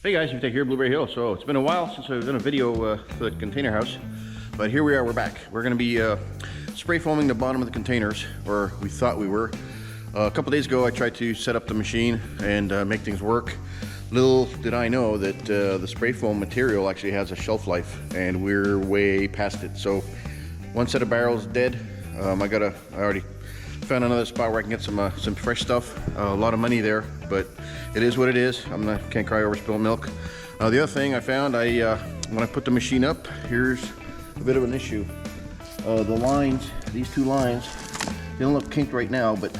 Hey guys, PITA here, Blueberry Hill. So it's been a while since I've done a video for the container house, but here we are, we're back. We're gonna be spray foaming the bottom of the containers, or we thought we were. A couple days ago I tried to set up the machine and make things work. Little did I know that the spray foam material actually has a shelf life, and we're way past it. So one set of barrels dead. I already found another spot where I can get some fresh stuff. A lot of money there, but it is what it is. Can't cry over spilled milk. The other thing I found, when I put the machine up, here's a bit of an issue. The lines, these two lines, they don't look kinked right now, but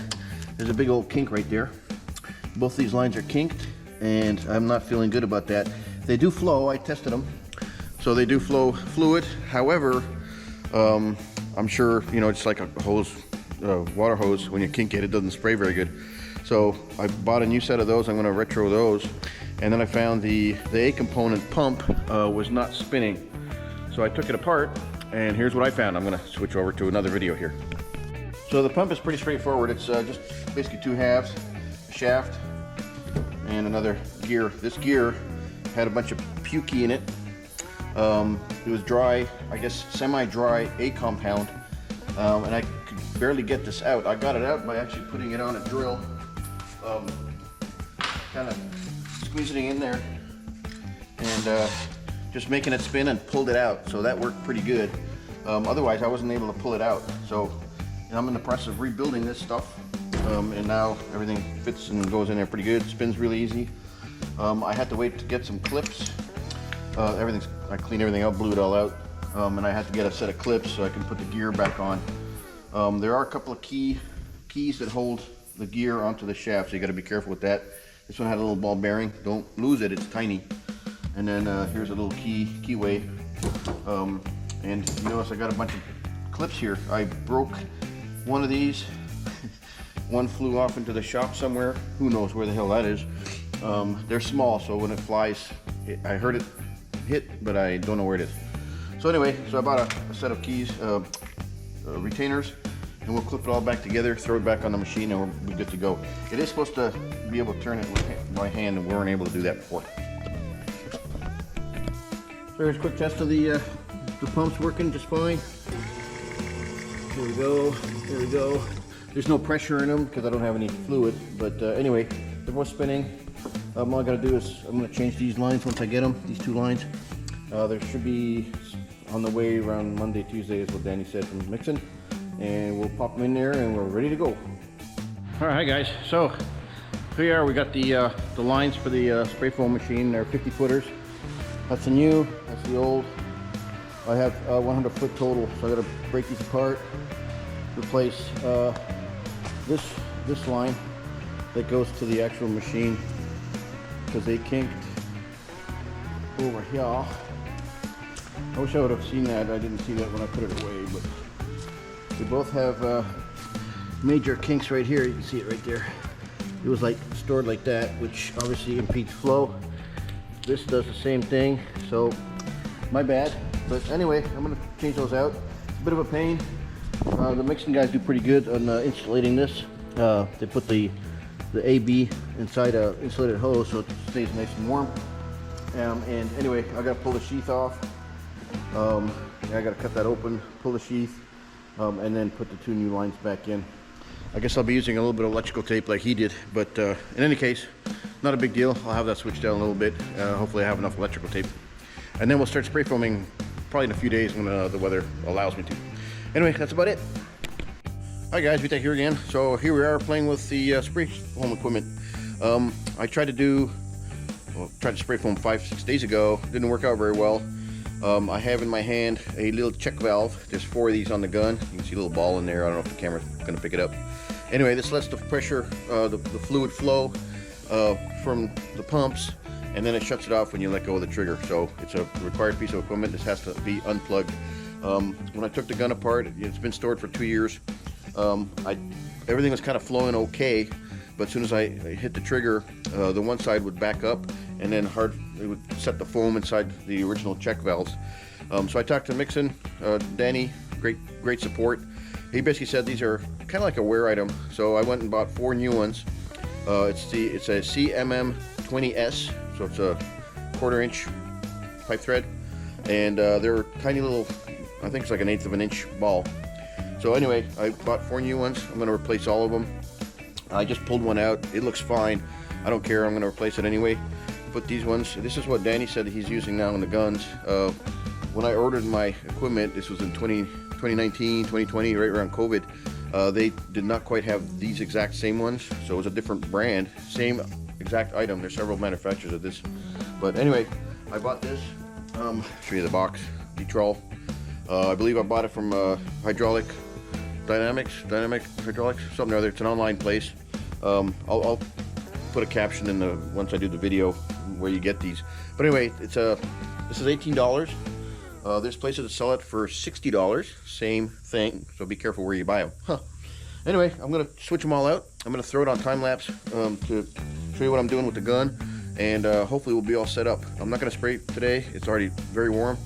there's a big old kink right there. Both these lines are kinked, and I'm not feeling good about that. They do flow, I tested them, so they do flow fluid. However, I'm sure, you know, it's like a hose, water hose. When you kink it, it doesn't spray very good. So I bought a new set of those. I'm going to retro those. And then I found the A component pump was not spinning. So I took it apart, and here's what I found. I'm going to switch over to another video here. So the pump is pretty straightforward. It's just basically two halves, a shaft, and another gear. This gear had a bunch of pukey in it. It was dry, I guess semi-dry A compound, and I could barely get this out. I got it out by actually putting it on a drill, kind of squeezing it in there, and just making it spin and pulled it out. So that worked pretty good. Otherwise, I wasn't able to pull it out. So I'm in the process of rebuilding this stuff, and now everything fits and goes in there pretty good. Spins really easy. I had to wait to get some clips. I cleaned everything out, blew it all out, and I had to get a set of clips so I can put the gear back on. There are a couple of keys that hold the gear onto the shaft, so you got to be careful with that. This one had a little ball bearing. Don't lose it, it's tiny. And then here's a little keyway. And you notice I got a bunch of clips here. I broke one of these. One flew off into the shop somewhere. Who knows where the hell that is. They're small, so when it flies, I heard it hit, but I don't know where it is. So anyway, so I bought a set of keys, retainers, and we'll clip it all back together, throw it back on the machine, and we're good to go. It is supposed to be able to turn it by hand, and we weren't able to do that before. So here's a quick test of the pump's working just fine. Here we go, there we go. There's no pressure in them because I don't have any fluid, but anyway, they're both spinning. All I gotta do is I'm gonna change these lines once I get them, these two lines. There should be on the way around Monday, Tuesday is what Danny said from Mixsyn, and we'll pop them in there and we're ready to go. All right, guys, so here we got the lines for the spray foam machine. They're 50 footers. That's the new, that's the old. I have 100 foot total, so I gotta break these apart, replace this line that goes to the actual machine, because they kinked over here. I wish I would have seen that. I didn't see that when I put it away, but they both have major kinks right here. You can see it right there. It was like stored like that, which obviously impedes flow. This does the same thing, so my bad. But anyway, I'm gonna change those out. It's a bit of a pain. The Mixsyn guys do pretty good on insulating this. They put the AB inside a insulated hose so it stays nice and warm. And anyway, I gotta pull the sheath off. I gotta cut that open, pull the sheath, and then put the two new lines back in. I guess I'll be using a little bit of electrical tape like he did, but in any case, not a big deal. I'll have that switched down a little bit. Hopefully I have enough electrical tape. And then we'll start spray foaming probably in a few days when the weather allows me to. Anyway, that's about it. Hi guys, PITA here again. So here we are playing with the spray foam equipment. I tried to spray foam 5-6 days ago. Didn't work out very well. I have in my hand a little check valve. There's 4 of these on the gun. You can see a little ball in there. I don't know if the camera's gonna pick it up. Anyway, this lets the pressure, the fluid flow from the pumps, and then it shuts it off when you let go of the trigger. So it's a required piece of equipment. This has to be unplugged. When I took the gun apart, it's been stored for 2 years. Everything was kind of flowing okay, but as soon as I hit the trigger, the one side would back up, and then it would set the foam inside the original check valves. So I talked to Mixsyn, Danny, great support. He basically said these are kind of like a wear item, so I went and bought 4 new ones. It's a CMM20S, so it's a 1/4" pipe thread, and they're tiny little, I think it's like 1/8 of an inch ball. So anyway, I bought 4 new ones. I'm going to replace all of them. I just pulled one out. It looks fine. I don't care. I'm going to replace it anyway. Put these ones. This is what Danny said he's using now in the guns. When I ordered my equipment, this was in 2019, 2020, right around COVID. They did not quite have these exact same ones, so it was a different brand, same exact item. There's several manufacturers of this, but anyway, I bought this. Show you the box. Detrol. I believe I bought it from Dynamic Hydraulics, something or other. It's an online place. I'll put a caption in the once I do the video where you get these. But anyway, it's this is $18. There's places that sell it for $60. Same thing. So be careful where you buy them. Anyway, I'm gonna switch them all out. I'm gonna throw it on time lapse to show you what I'm doing with the gun, and hopefully we'll be all set up. I'm not gonna spray it today. It's already very warm.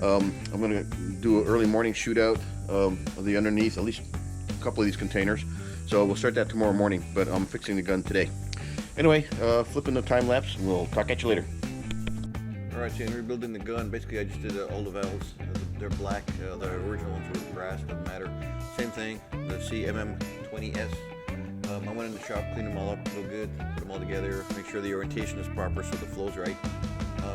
I'm gonna do an early morning shootout of the underneath, at least a couple of these containers. So we'll start that tomorrow morning, but I'm fixing the gun today. Anyway, flipping the time lapse, and we'll talk at you later. Alright, so in rebuilding the gun, basically I just did all the valves. They're black. The original ones were brass, doesn't matter. Same thing, the CMM20S. I went in the shop, cleaned them all up real good, put them all together, make sure the orientation is proper so the flow's right.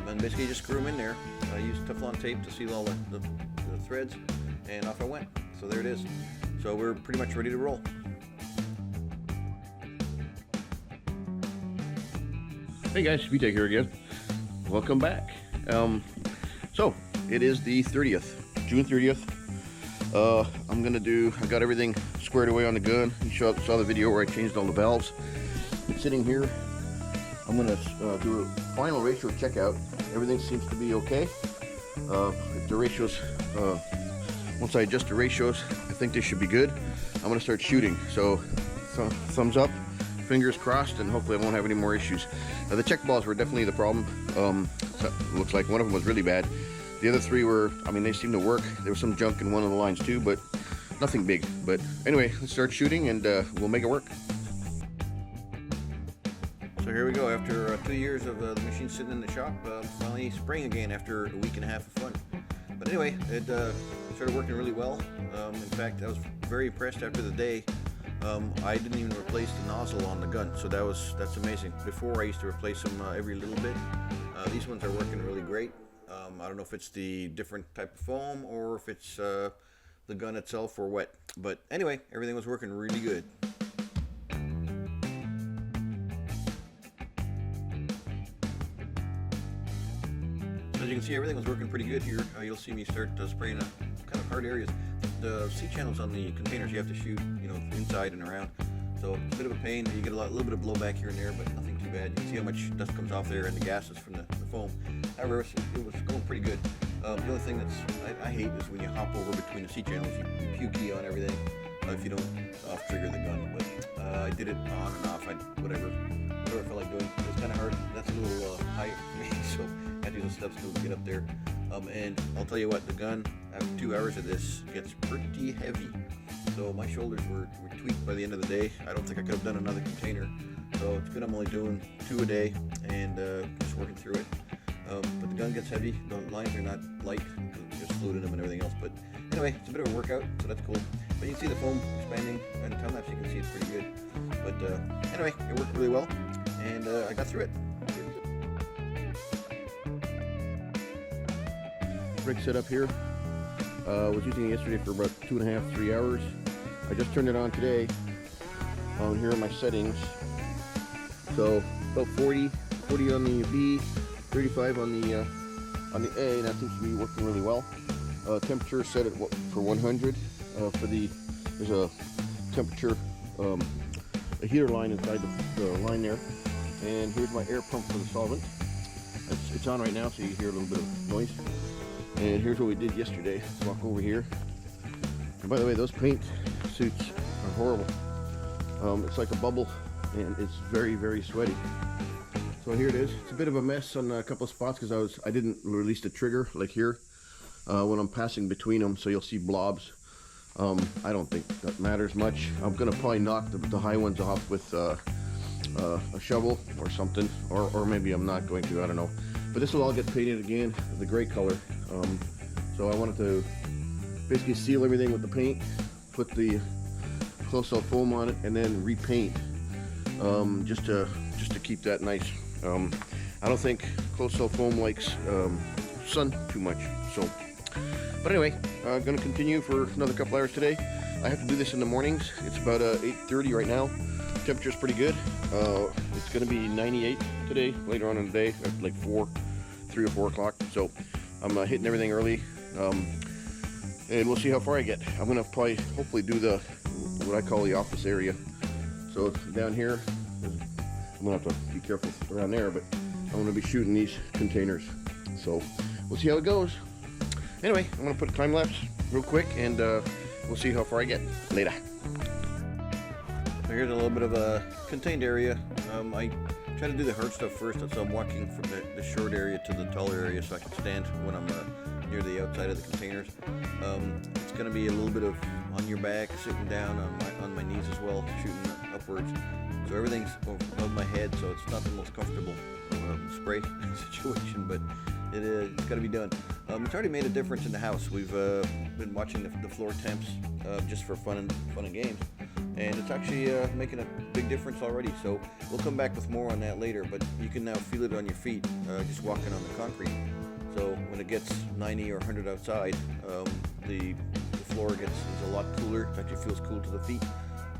And basically just screw them in there. I used Teflon tape to seal all the threads, and off I went. So there it is. So we're pretty much ready to roll. Hey guys, PITA here again. Welcome back. So it is the 30th, June 30th. I got everything squared away on the gun. You saw the video where I changed all the valves. It's sitting here. I'm gonna do a final ratio checkout. Everything seems to be okay. If the ratios, once I adjust the ratios, I think they should be good. I'm gonna start shooting. So thumbs up, fingers crossed, and hopefully I won't have any more issues. The check balls were definitely the problem. So it looks like one of them was really bad. The other 3 were, I mean, they seemed to work. There was some junk in one of the lines too, but nothing big. But anyway, let's start shooting and we'll make it work. So here we go. After 2 years of the machine sitting in the shop, finally spraying again after a week and a half of fun. But anyway, it started working really well. In fact, I was very impressed after the day. I didn't even replace the nozzle on the gun, so that's amazing. Before I used to replace them every little bit. These ones are working really great. I don't know if it's the different type of foam or if it's the gun itself or what. But anyway, everything was working really good. As you can see, everything was working pretty good here. You'll see me start spraying kind of hard areas. The C channels on the containers you have to shoot, inside and around. So it's a bit of a pain. You get a little bit of blowback here and there, but nothing too bad. You can see how much dust comes off there and the gases from the foam. However, it was going pretty good. The only thing I hate is when you hop over between the C channels, you pukey on everything if you don't off-trigger the gun. But I did it on and off, whatever I felt like doing. It was kind of hard. That's a little high for me, so I had to use the steps to get up there. And I'll tell you what, the gun, after 2 hours of this, gets pretty heavy. So my shoulders were tweaked by the end of the day. I don't think I could have done another container. So it's good I'm only doing 2 a day and just working through it. But the gun gets heavy. The lines are not light because there's fluid in them and everything else. But anyway, it's a bit of a workout, so that's cool. But you can see the foam expanding, and time lapse you can see it's pretty good. But anyway, it worked really well, and I got through it. Rig set up here. Was using it yesterday for about 2.5 to 3 hours. I just turned it on today. Here are my settings. So about 40 on the B, 35 on the A. That seems to be working really well. Temperature set at for 100. There's a temperature, a heater line inside the line there. And here's my air pump for the solvent. It's on right now, so you hear a little bit of noise. And here's what we did yesterday. Let's walk over here. And by the way, those paint suits are horrible. It's like a bubble, and it's very, very sweaty. So here it is. It's a bit of a mess on a couple of spots because I didn't release the trigger like here when I'm passing between them, so you'll see blobs. I don't think that matters much. I'm gonna probably knock the high ones off with a shovel or something, or maybe I'm not going to. I don't know. But this will all get painted again, the gray color. So I wanted to basically seal everything with the paint, put the close-cell foam on it, and then repaint, just to keep that nice. I don't think close-cell foam likes sun too much. So, but anyway, I'm gonna continue for another couple hours today. I have to do this in the mornings. It's about 8:30 right now. Temperature's pretty good. It's gonna be 98 today, later on in the day, at like 3 or 4 o'clock. So I'm hitting everything early, and we'll see how far I get. I'm gonna probably, hopefully, do what I call the office area. So down here, I'm gonna have to be careful around there, but I'm gonna be shooting these containers. So we'll see how it goes. Anyway, I'm gonna put a time lapse real quick, and we'll see how far I get. Later. So here's a little bit of a contained area. I try to do the hard stuff first, so I'm walking from the short area to the taller area so I can stand when I'm near the outside of the containers. It's going to be a little bit of on your back, sitting down on my knees as well, shooting upwards. So everything's above my head, so it's not the most comfortable spray situation, but it's got to be done. It's already made a difference in the house. We've been watching the floor temps just for fun and games, and it's actually making a big difference already. So we'll come back with more on that later, but you can now feel it on your feet just walking on the concrete. So when it gets 90 or 100 outside, the floor is a lot cooler. It actually feels cool to the feet,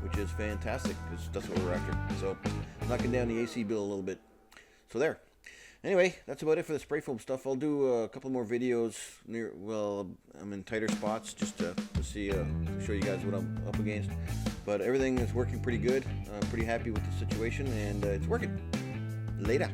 which is fantastic because that's what we're after. So knocking down the AC bill a little bit. So there. Anyway, that's about it for the spray foam stuff. I'll do a couple more videos I'm in tighter spots just to show you guys what I'm up against. But everything is working pretty good. I'm pretty happy with the situation, and it's working. Later.